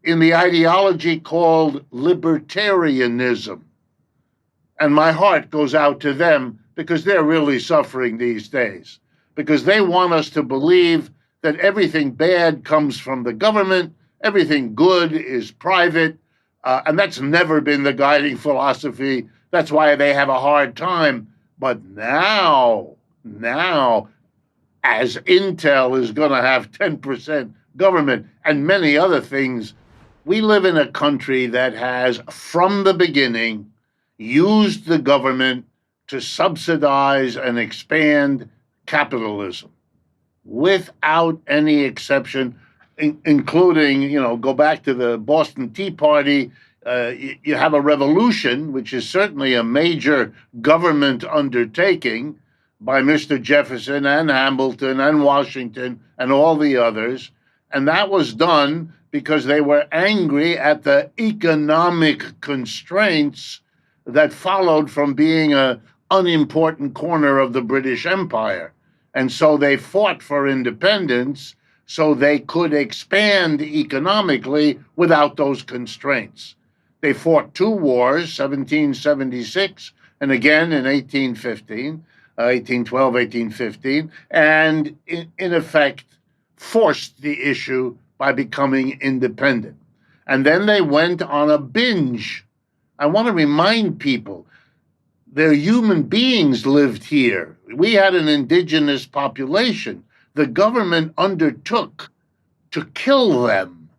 in the ideology called libertarianism. And my heart goes out to them because they're really suffering these days, because they want us to believe that everything bad comes from the government, everything good is private, and that's never been the guiding philosophy. That's why they have a hard time. But now, as Intel is going to have 10% government and many other things, we live in a country that has, from the beginning, used the government to subsidize and expand capitalism without any exception, including, go back to the Boston Tea Party. You have a revolution, which is certainly a major government undertaking by Mr. Jefferson and Hamilton and Washington and all the others. And that was done because they were angry at the economic constraints that followed from being an unimportant corner of the British Empire. And so they fought for independence so they could expand economically without those constraints. They fought two wars, 1776 and again in 1815, 1812, 1815, and in effect forced the issue by becoming independent. And then they went on a binge. I want to remind people, their human beings lived here. We had an indigenous population. The government undertook to kill them.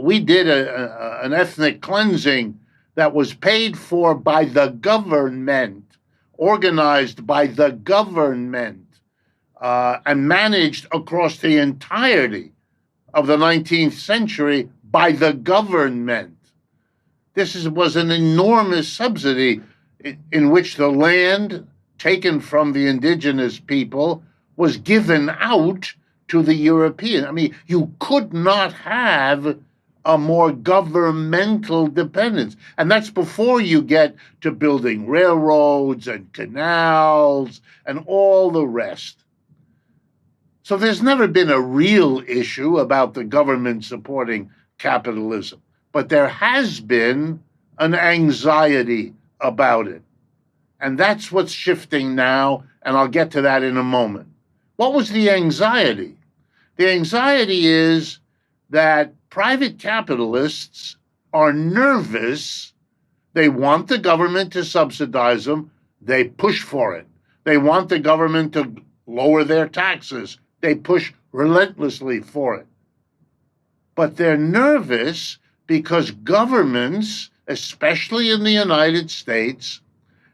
We did an ethnic cleansing that was paid for by the government, organized by the government, and managed across the entirety of the 19th century by the government. This was an enormous subsidy in which the land taken from the indigenous people was given out to the European. I mean, you could not have a more governmental dependence. And that's before you get to building railroads and canals and all the rest. So there's never been a real issue about the government supporting capitalism, but there has been an anxiety about it. And that's what's shifting now, and I'll get to that in a moment. What was the anxiety? The anxiety is that private capitalists are nervous. They want the government to subsidize them. They push for it. They want the government to lower their taxes. They push relentlessly for it. But they're nervous because governments, especially in the United States,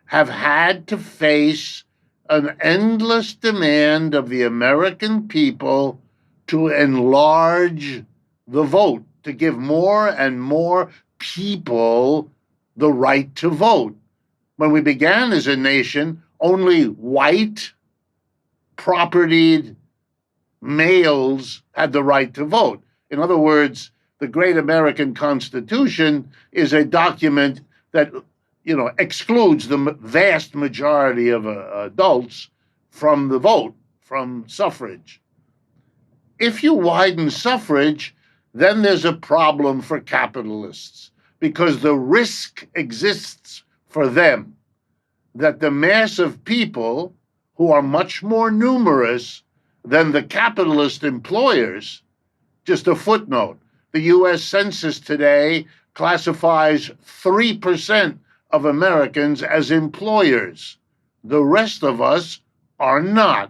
have had to face an endless demand of the American people to enlarge the vote, to give more and more people the right to vote. When we began as a nation, only white, propertied males had the right to vote. In other words, the great American Constitution is a document that, excludes the vast majority of adults from the vote, from suffrage. If you widen suffrage, then there's a problem for capitalists, because the risk exists for them that the mass of people who are much more numerous than the capitalist employers, just a footnote, the U.S. Census today classifies 3% of Americans as employers. The rest of us are not.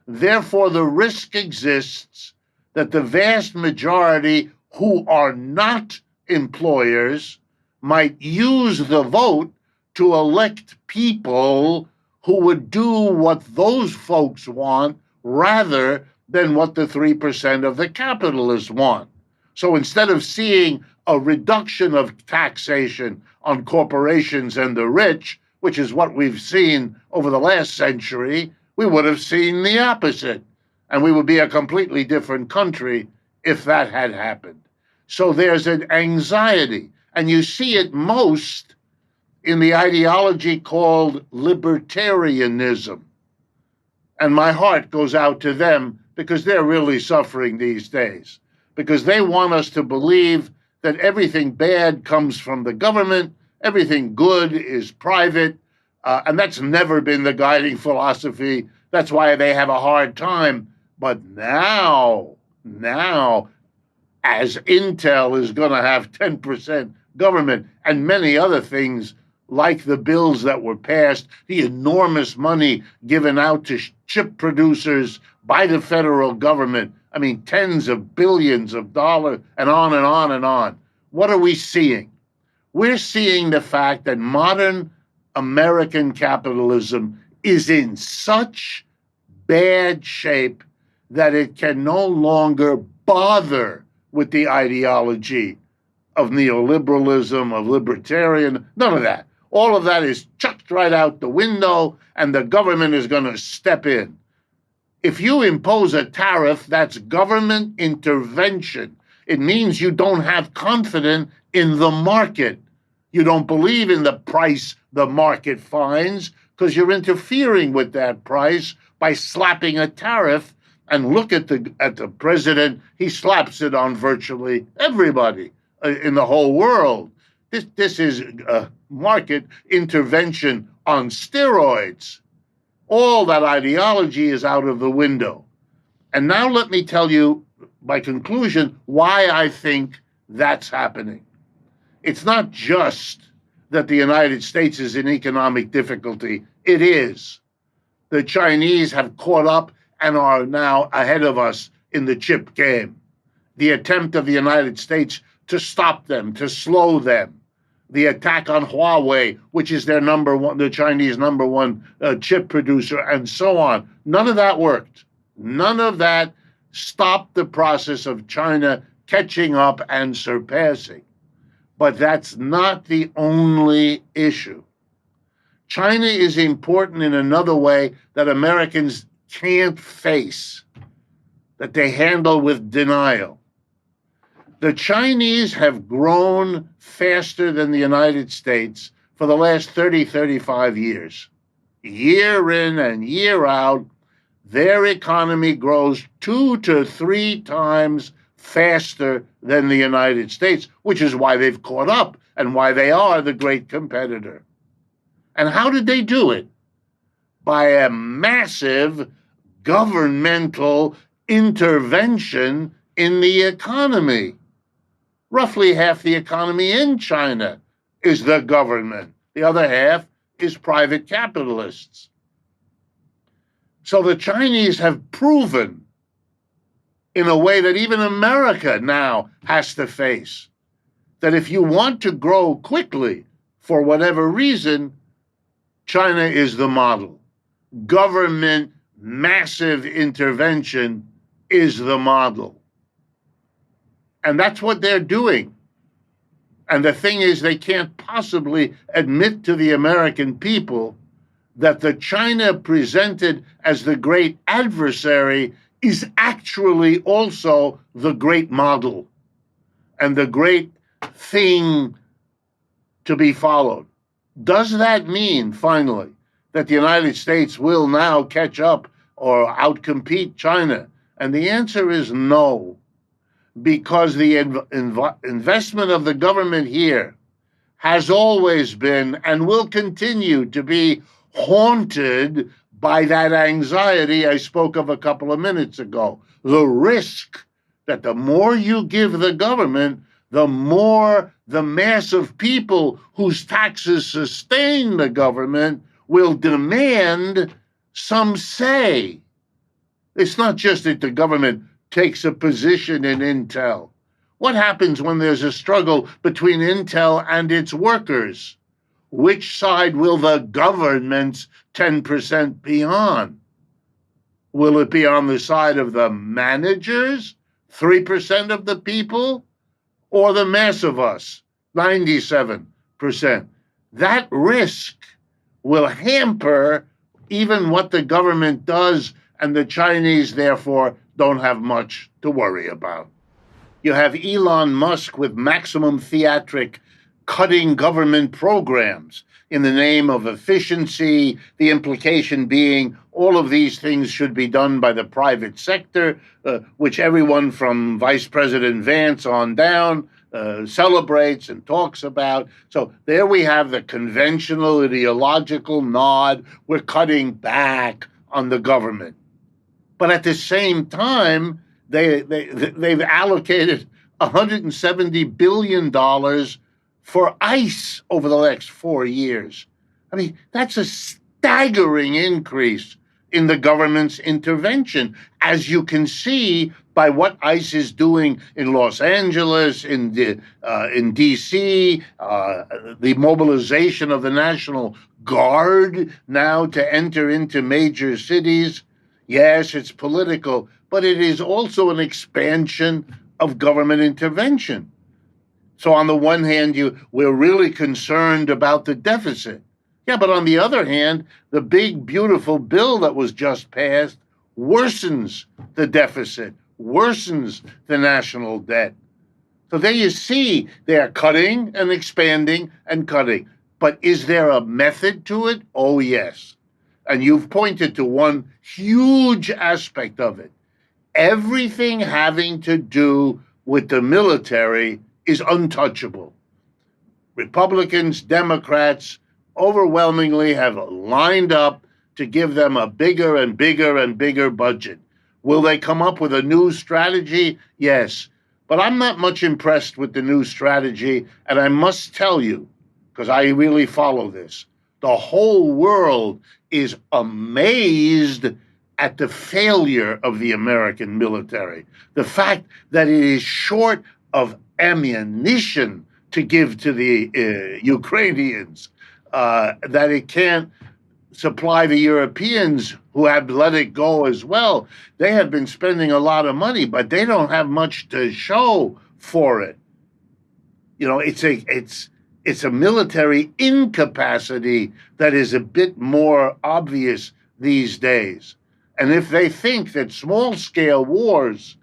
Therefore, the risk exists that the vast majority who are not employers might use the vote to elect people who would do what those folks want rather than what the 3% of the capitalists want. So instead of seeing a reduction of taxation on corporations and the rich, which is what we've seen over the last century, we would have seen the opposite. And we would be a completely different country if that had happened. So there's an anxiety, and you see it most in the ideology called libertarianism. And my heart goes out to them because they're really suffering these days. because they want us to believe that everything bad comes from the government, everything good is private, and that's never been the guiding philosophy. That's why they have a hard time. But now, as Intel is going to have 10% government and many other things like the bills that were passed, the enormous money given out to chip producers by the federal government. I mean, tens of billions of dollars and on and on and on. What are we seeing? We're seeing the fact that modern American capitalism is in such bad shape that it can no longer bother with the ideology of neoliberalism, of libertarian, none of that. All of that is chucked right out the window, and the government is going to step in. If you impose a tariff, that's government intervention. It means you don't have confidence in the market. You don't believe in the price the market finds because you're interfering with that price by slapping a tariff. And look at the president. He slaps it on virtually everybody in the whole world. This is market intervention on steroids. All that ideology is out of the window. And now let me tell you, by conclusion, why I think that's happening. It's not just that the United States is in economic difficulty. It is. The Chinese have caught up and are now ahead of us in the chip game. The attempt of the United States to stop them, to slow them, the attack on Huawei, which is their the Chinese number one chip producer, and so on. None of that worked. None of that stopped the process of China catching up and surpassing. But that's not the only issue. China is important in another way that Americans can't face, that they handle with denial. The Chinese have grown faster than the United States for the last 30, 35 years. Year in and year out, their economy grows 2 to 3 times faster than the United States, which is why they've caught up and why they are the great competitor. And how did they do it? By a massive governmental intervention in the economy. Roughly half the economy in China is the government. The other half is private capitalists. So the Chinese have proven in a way that even America now has to face, that if you want to grow quickly, for whatever reason, China is the model. Government massive intervention is the model. And that's what they're doing. And the thing is, they can't possibly admit to the American people that the China presented as the great adversary is actually also the great model and the great thing to be followed. Does that mean, finally, that the United States will now catch up or outcompete China? And the answer is no, because the investment of the government here has always been and will continue to be haunted by that anxiety I spoke of a couple of minutes ago. The risk that the more you give the government, the more the mass of people whose taxes sustain the government will demand some say. It's not just that the government takes a position in Intel. What happens when there's a struggle between Intel and its workers? Which side will the government's 10% be on? Will it be on the side of the managers, 3% of the people, or the mass of us, 97%? That risk will hamper even what the government does, and the Chinese, therefore, don't have much to worry about. You have Elon Musk with maximum theatric cutting government programs. in the name of efficiency, the implication being all of these things should be done by the private sector, which everyone from Vice President Vance on down celebrates and talks about. So there we have the conventional ideological nod. We're cutting back on the government. But at the same time, they've allocated $170 billion for ICE over the next 4 years. I mean, that's a staggering increase in the government's intervention, as you can see by what ICE is doing in Los Angeles, in D.C., the mobilization of the National Guard now to enter into major cities. Yes, it's political, but it is also an expansion of government intervention. So on the one hand, we're really concerned about the deficit. Yeah, but on the other hand, the big, beautiful bill that was just passed worsens the deficit, worsens the national debt. So there you see they're cutting and expanding and cutting. But is there a method to it? Oh, yes. And you've pointed to one huge aspect of it. Everything having to do with the military is untouchable. Republicans, Democrats overwhelmingly have lined up to give them a bigger and bigger and bigger budget. Will they come up with a new strategy? Yes. But I'm not much impressed with the new strategy, and I must tell you, because I really follow this, the whole world is amazed at the failure of the American military. The fact that it is short of ammunition to give to the Ukrainians, that it can't supply the Europeans who have let it go as well. They have been spending a lot of money, but they don't have much to show for it. You know, it's a military incapacity that is a bit more obvious these days. And if they think that small-scale wars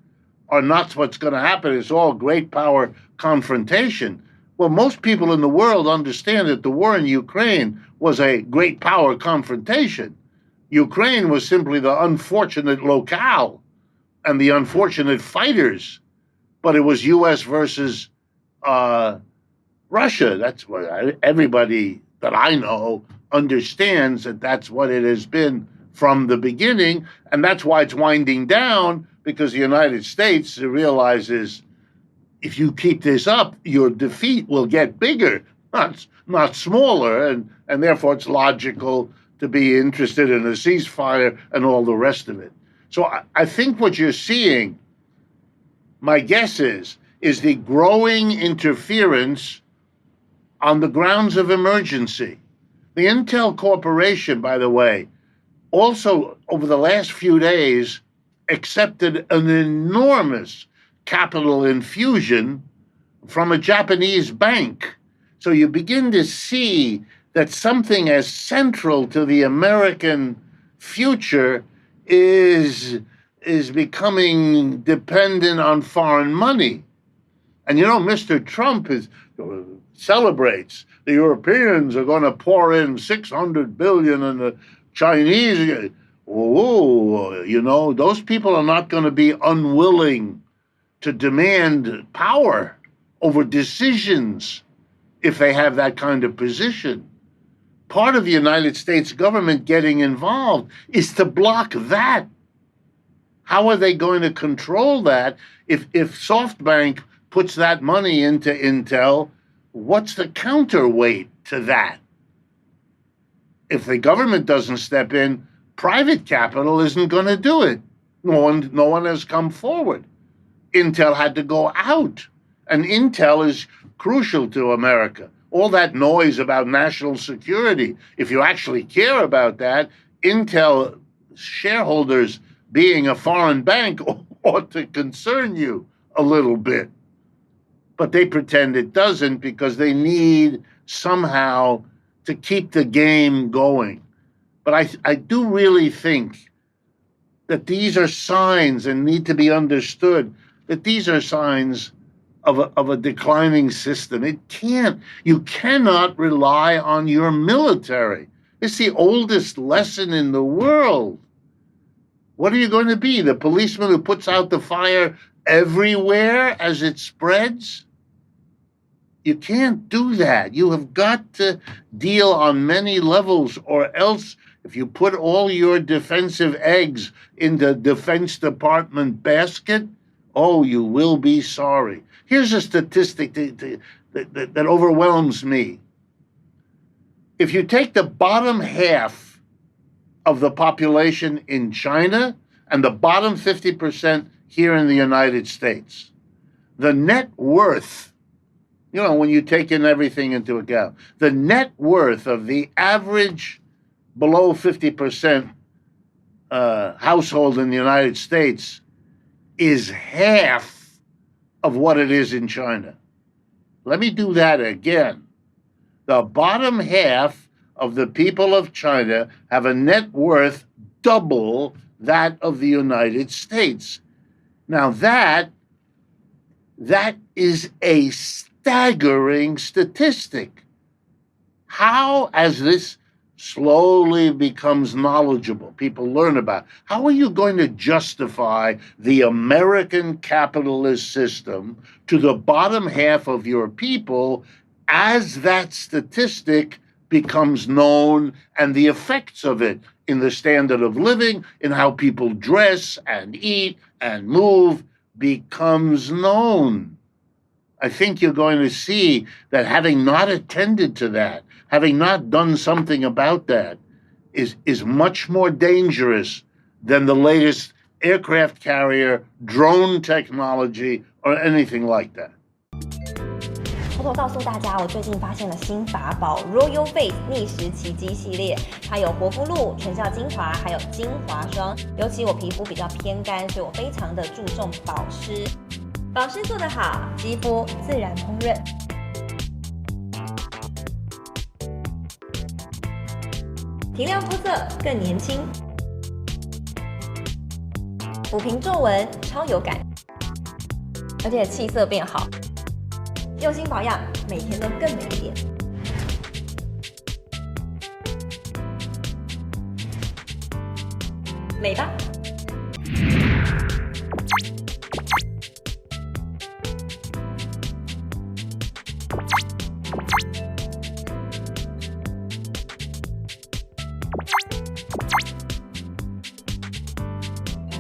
are not what's going to happen, it's all great power confrontation, well, most people in the world understand that the war in Ukraine was a great power confrontation. Ukraine was simply the unfortunate locale and the unfortunate fighters, but it was U.S. versus Russia. That's what everybody that I know understands, that that's what it has been from the beginning, and that's why it's winding down, because the United States realizes if you keep this up, your defeat will get bigger, not smaller, and therefore it's logical to be interested in a ceasefire and all the rest of it. So I think what you're seeing, my guess is the growing interference on the grounds of emergency. The Intel Corporation, by the way, also over the last few days accepted an enormous capital infusion from a Japanese bank. So you begin to see that something as central to the American future is becoming dependent on foreign money. And you know, Mr. Trump celebrates the Europeans are going to pour in $600 billion, and the Chinese, you know, those people are not going to be unwilling to demand power over decisions if they have that kind of position. Part of the United States government getting involved is to block that. How are they going to control that? If SoftBank puts that money into Intel, what's the counterweight to that? If the government doesn't step in, private capital isn't going to do it. No one has come forward. Intel had to go out, and Intel is crucial to America. All that noise about national security, if you actually care about that, Intel shareholders being a foreign bank ought to concern you a little bit. But they pretend it doesn't because they need somehow to keep the game going. But I do really think that these are signs and need to be understood, that these are signs of a declining system. You cannot rely on your military. It's the oldest lesson in the world. What are you going to be? The policeman who puts out the fire everywhere as it spreads? You can't do that. You have got to deal on many levels, or else if you put all your defensive eggs in the Defense Department basket, oh, you will be sorry. Here's a statistic that overwhelms me. If you take the bottom half of the population in China and the bottom 50% here in the United States, the net worth, when you take in everything into account, the net worth of the average below 50% household in the United States is half of what it is in China. Let me do that again. The bottom half of the people of China have a net worth double that of the United States. Now that is a staggering statistic. How, as this slowly becomes knowledgeable, people learn about, how are you going to justify the American capitalist system to the bottom half of your people as that statistic becomes known and the effects of it in the standard of living, in how people dress and eat and move becomes known? I think you're going to see that having not attended to that, having not done something about that, is much more dangerous than the latest aircraft carrier, drone technology, or anything like that. 偷偷告诉大家，我最近发现了新法宝 Royal Face 逆时奇迹系列，它有活肤露、全效精华，还有精华霜。尤其我皮肤比较偏干，所以我非常的注重保湿。保湿做得好，肌肤自然丰润。提亮肤色更年轻，抚平皱纹超有感，而且气色变好。用心保养，每天都更美一点。美吧。